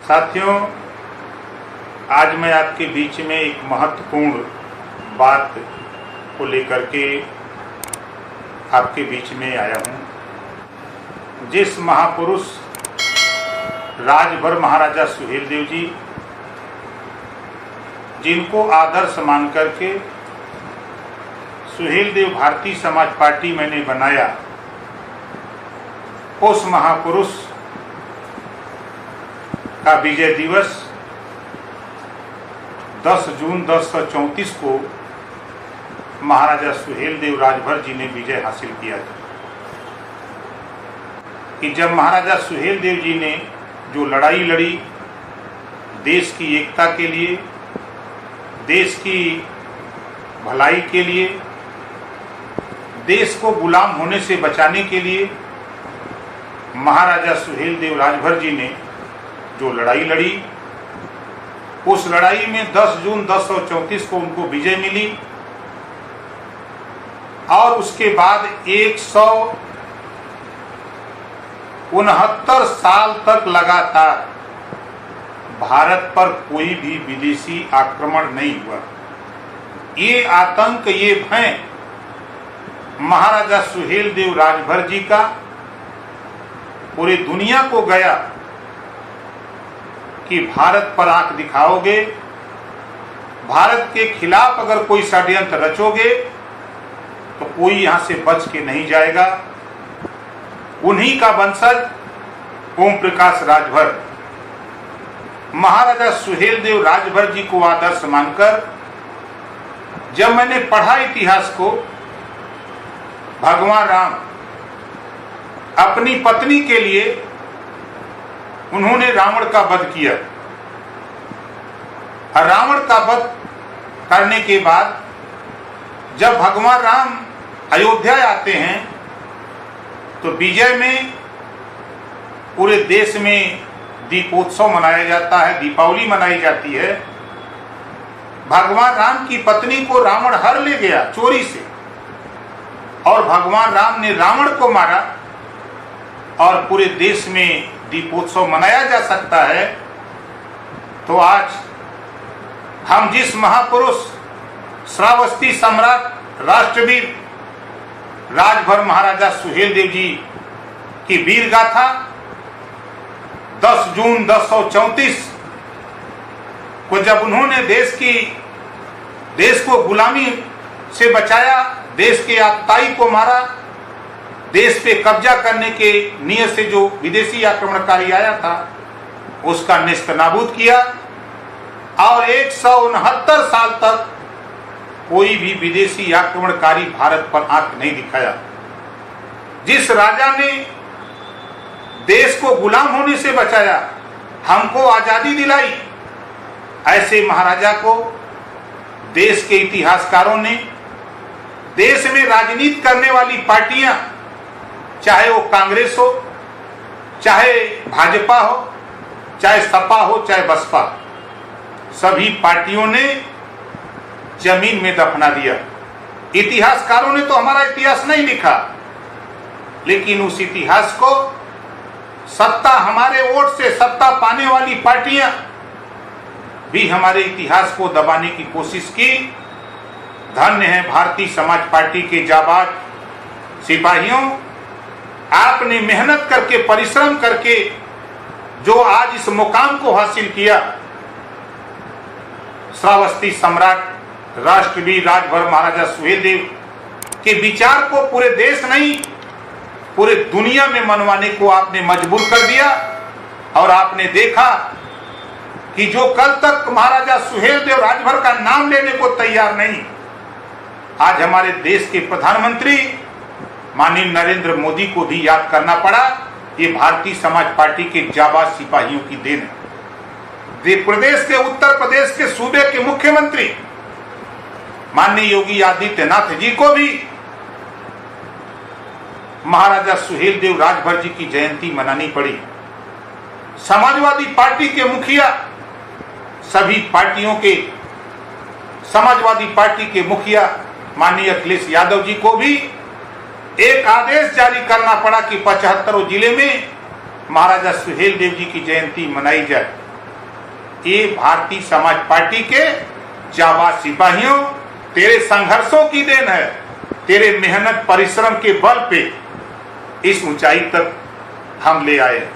साथियों, आज मैं आपके बीच में एक महत्वपूर्ण बात को लेकर के आपके बीच में आया हूँ। जिस महापुरुष राजभर महाराजा सुहेलदेव जी, जिनको आदर्श मान करके सुहेलदेव भारतीय समाज पार्टी मैंने बनाया, उस महापुरुष का विजय दिवस 10 जून 1034 को महाराजा सुहेलदेव राजभर जी ने विजय हासिल किया था। कि जब महाराजा सुहेलदेव जी ने जो लड़ाई लड़ी देश की एकता के लिए, देश की भलाई के लिए, देश को गुलाम होने से बचाने के लिए, महाराजा सुहेलदेव राजभर जी ने जो लड़ाई लड़ी, उस लड़ाई में 10 जून 1034 को उनको विजय मिली। और उसके बाद 169 साल तक लगातार भारत पर कोई भी विदेशी आक्रमण नहीं हुआ। ये आतंक, ये भय महाराजा सुहेलदेव राजभर जी का पूरी दुनिया को गया कि भारत पर आंख दिखाओगे, भारत के खिलाफ अगर कोई षड्यंत्र रचोगे तो कोई यहां से बच के नहीं जाएगा। उन्हीं का वंशज ओम प्रकाश राजभर, महाराजा सुहेलदेव राजभर जी को आदर्श मानकर जब मैंने पढ़ा इतिहास को, भगवान राम अपनी पत्नी के लिए उन्होंने रावण का वध किया। रावण का वध करने के बाद जब भगवान राम अयोध्या आते हैं तो विजय में पूरे देश में दीपोत्सव मनाया जाता है, दीपावली मनाई जाती है। भगवान राम की पत्नी को रावण हर ले गया चोरी से, और भगवान राम ने रावण को मारा, और पूरे देश में दीपोत्सव मनाया जा सकता है। तो आज हम जिस महापुरुष श्रावस्ती सम्राट राष्ट्रवीर राजभर महाराजा सुहेलदेव जी की वीर गाथा 10 जून 1034 को जब उन्होंने देश को गुलामी से बचाया, देश के आतताई को मारा, देश पे कब्जा करने के नियत से जो विदेशी आक्रमणकारी आया था उसका नेस्तनाबूद किया, और 169 साल तक कोई भी विदेशी आक्रमणकारी भारत पर आंख नहीं दिखाया। जिस राजा ने देश को गुलाम होने से बचाया, हमको आजादी दिलाई, ऐसे महाराजा को देश के इतिहासकारों ने, देश में राजनीति करने वाली पार्टियां, चाहे वो कांग्रेस हो, चाहे भाजपा हो, चाहे सपा हो, चाहे बसपा, सभी पार्टियों ने जमीन में दफना दिया। इतिहासकारों ने तो हमारा इतिहास नहीं लिखा, लेकिन उस इतिहास को सत्ता, हमारे वोट से सत्ता पाने वाली पार्टियां भी हमारे इतिहास को दबाने की कोशिश की। धन्य है भारतीय समाज पार्टी के जाबाज सिपाहियों, आपने मेहनत करके, परिश्रम करके जो आज इस मुकाम को हासिल किया। श्रावस्ती सम्राट राष्ट्रवीर राजभर महाराजा सुहेलदेव के विचार को पूरे देश नहीं, पूरे दुनिया में मनवाने को आपने मजबूर कर दिया। और आपने देखा कि जो कल तक महाराजा सुहेलदेव राजभर का नाम लेने को तैयार नहीं, आज हमारे देश के प्रधानमंत्री माननीय नरेंद्र मोदी को भी याद करना पड़ा। ये भारतीय समाज पार्टी के जाबाज सिपाहियों की देन है। प्रदेश के, उत्तर प्रदेश के सूबे के मुख्यमंत्री माननीय योगी आदित्यनाथ जी को भी महाराजा सुहेलदेव राजभर जी की जयंती मनानी पड़ी। समाजवादी पार्टी के मुखिया, सभी पार्टियों के, समाजवादी पार्टी के मुखिया माननीय अखिलेश यादव जी को भी एक आदेश जारी करना पड़ा कि 75 जिले में महाराजा सुहेलदेव जी की जयंती मनाई जाए। ये भारतीय समाज पार्टी के जाबाज सिपाहियों, तेरे संघर्षों की देन है। तेरे मेहनत परिश्रम के बल पे इस ऊंचाई तक हम ले आए।